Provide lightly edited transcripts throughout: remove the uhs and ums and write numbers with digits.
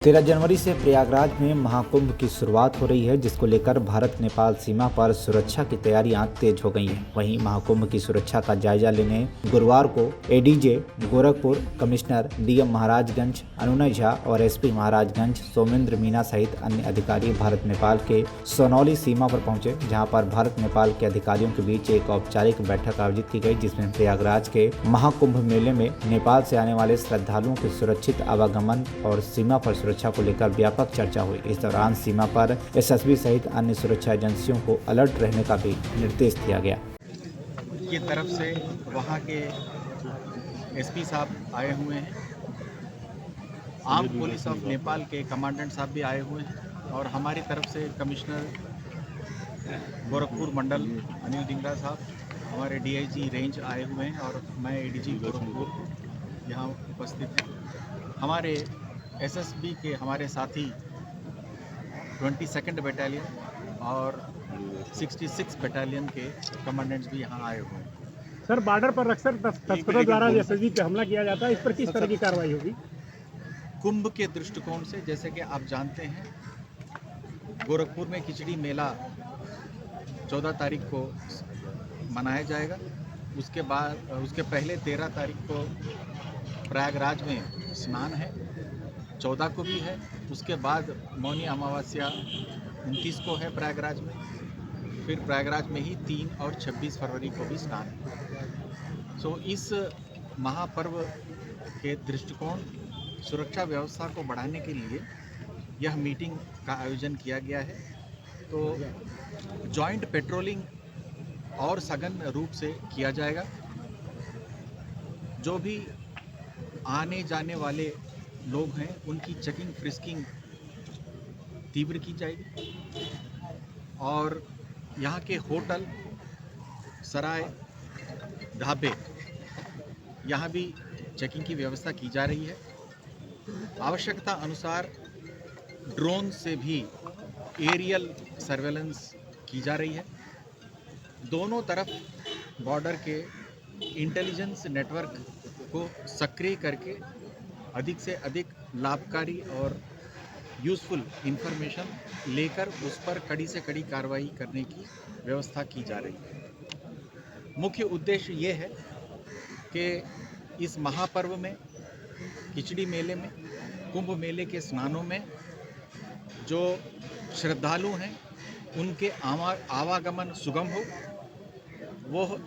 13 जनवरी से प्रयागराज में महाकुंभ की शुरुआत हो रही है, जिसको लेकर भारत नेपाल सीमा पर सुरक्षा की तैयारियां तेज हो गई हैं। वहीं महाकुंभ की सुरक्षा का जायजा लेने गुरुवार को ADJ Gorakhpur, commissioner DM Maharajganj अनुनय झा और एसपी महाराजगंज सोमेंद्र मीना सहित अन्य अधिकारी भारत नेपाल के सोनौली सीमा पर पहुंचे, जहां पर भारत नेपाल के अधिकारियों के बीच एक औपचारिक बैठक आयोजित की गई, जिसमें प्रयागराज के महाकुंभ मेले में नेपाल से आने वाले श्रद्धालुओं के सुरक्षित आवागमन और सीमा पर सुरक्षा को लेकर व्यापक चर्चा हुई। इस दौरान सीमा पर एसएसबी सहित अन्य सुरक्षा एजेंसियों को अलर्ट रहने का भी निर्देश दिया गया। की तरफ से वहाँ के एसपी साहब आए हुए हैं, आर्म पुलिस ऑफ नेपाल के कमांडेंट साहब भी आए हुए हैं और हमारी तरफ से कमिश्नर गोरखपुर मंडल अनिल डिंगरा साहब, हमारे डीआईजी रेंज आए हुए हैं और मैं एडीजी गोरखपुर यहाँ उपस्थित हैं। हमारे एसएसबी के हमारे साथी 22nd बटालियन और 66 बटालियन के कमांडेंट्स भी यहाँ आए हुए हैं। सर, बॉर्डर पर अक्सर तस्करों द्वारा एसएसबी पे हमला किया जाता है, इस पर किस तरह की कार्रवाई होगी? कुंभ के दृष्टिकोण से, जैसे कि आप जानते हैं, गोरखपुर में खिचड़ी मेला 14 तारीख को मनाया जाएगा। उसके पहले 13 तारीख को प्रयागराज में स्नान है, 14 को भी है। उसके बाद मौनी अमावस्या 29 को है प्रयागराज में। फिर प्रयागराज में ही 3 और 26 फरवरी को भी स्नान है। सो इस महापर्व के दृष्टिकोण सुरक्षा व्यवस्था को बढ़ाने के लिए यह मीटिंग का आयोजन किया गया है। तो जॉइंट पेट्रोलिंग और सघन रूप से किया जाएगा। जो भी आने जाने वाले लोग हैं उनकी चेकिंग फ्रिस्किंग तीव्र की जाएगी और यहाँ के होटल, सराय, ढाबे, यहाँ भी चेकिंग की व्यवस्था की जा रही है। आवश्यकता अनुसार ड्रोन से भी एरियल सर्वेलेंस की जा रही है। दोनों तरफ बॉर्डर के इंटेलिजेंस नेटवर्क को सक्रिय करके अधिक से अधिक लाभकारी और यूज़फुल इंफॉर्मेशन लेकर उस पर कड़ी से कड़ी कार्रवाई करने की व्यवस्था की जा रही है। मुख्य उद्देश्य ये है कि इस महापर्व में, खिचड़ी मेले में, कुंभ मेले के स्नानों में जो श्रद्धालु हैं उनके आवागमन सुगम हो, वो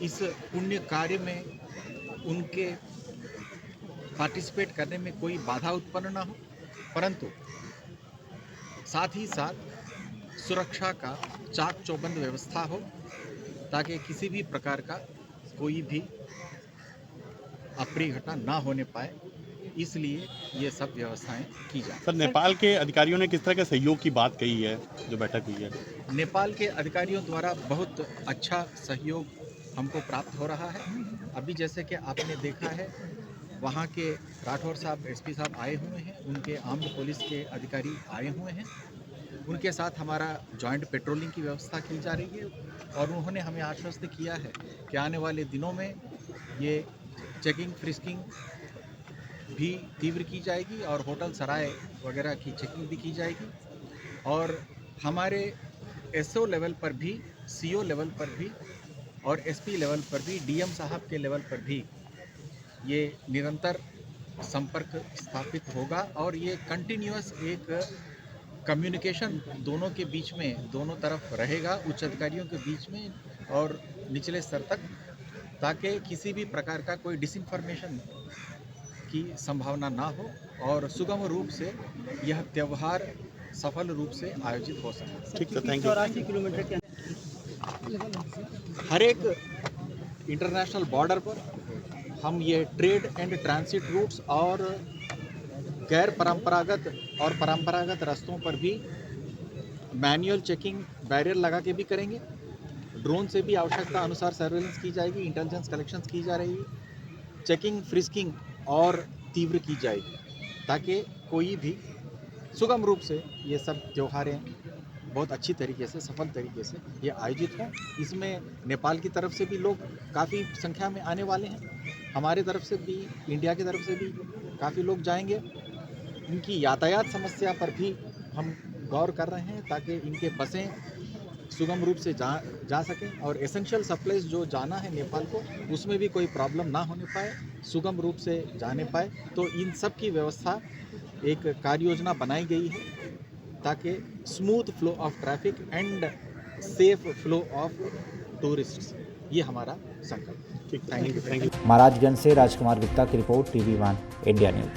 इस पुण्य कार्य में उनके पार्टिसिपेट करने में कोई बाधा उत्पन्न ना हो, परंतु साथ ही साथ सुरक्षा का चाक चौबंद व्यवस्था हो ताकि किसी भी प्रकार का कोई भी अप्रिय घटना ना होने पाए, इसलिए ये सब व्यवस्थाएं की जाए। सर, नेपाल के अधिकारियों ने किस तरह के सहयोग की बात कही है जो बैठक हुई है? नेपाल के अधिकारियों द्वारा बहुत अच्छा सहयोग हमको प्राप्त हो रहा है। अभी जैसे कि आपने देखा है, वहाँ के राठौर साहब, एसपी साहब आए हुए हैं, उनके आर्म्ड पुलिस के अधिकारी आए हुए हैं। उनके साथ हमारा जॉइंट पेट्रोलिंग की व्यवस्था की जा रही है और उन्होंने हमें आश्वस्त किया है कि आने वाले दिनों में ये चेकिंग फ्रिस्किंग भी तीव्र की जाएगी और होटल, सराय वगैरह की चेकिंग भी की जाएगी और हमारे एसओ लेवल पर भी, सीओ लेवल पर भी और एसपी लेवल पर भी, डीएम साहब के लेवल पर भी ये निरंतर संपर्क स्थापित होगा और ये कंटिन्यूअस एक कम्युनिकेशन दोनों के बीच में, दोनों तरफ रहेगा, उच्च अधिकारियों के बीच में और निचले स्तर तक, ताकि किसी भी प्रकार का कोई डिसइंफॉर्मेशन की संभावना ना हो और सुगम रूप से यह त्यौहार सफल रूप से आयोजित हो सके। ठीक है, थैंक यू। 84 किलोमीटर के हर एक इंटरनेशनल बॉर्डर पर हम ये ट्रेड एंड ट्रांसिट रूट्स और गैर परंपरागत और परंपरागत रास्तों पर भी मैनुअल चेकिंग बैरियर लगा के भी करेंगे। ड्रोन से भी आवश्यकता अनुसार सर्वेलेंस की जाएगी, इंटेलिजेंस कलेक्शंस की जा रही है, चेकिंग फ्रिस्किंग और तीव्र की जाएगी ताकि कोई भी सुगम रूप से ये सब त्योहारें बहुत अच्छी तरीके से, सफल तरीके से ये आयोजित हों। इसमें नेपाल की तरफ से भी लोग काफ़ी संख्या में आने वाले हैं, हमारे तरफ से भी, इंडिया की तरफ से भी काफ़ी लोग जाएंगे इनकी यातायात समस्या पर भी हम गौर कर रहे हैं ताकि इनके बसें सुगम रूप से जा सकें और एसेंशियल सप्लाईज जो जाना है नेपाल को उसमें भी कोई प्रॉब्लम ना होने पाए, सुगम रूप से जाने पाए। तो इन सब की व्यवस्था एक कार्य योजना बनाई गई है ताकि smooth flow of traffic and safe flow of tourists, ये हमारा संकल्प है। Thank you. महाराजगंज से राजकुमार गुप्ता की रिपोर्ट, TV1 इंडिया न्यूज।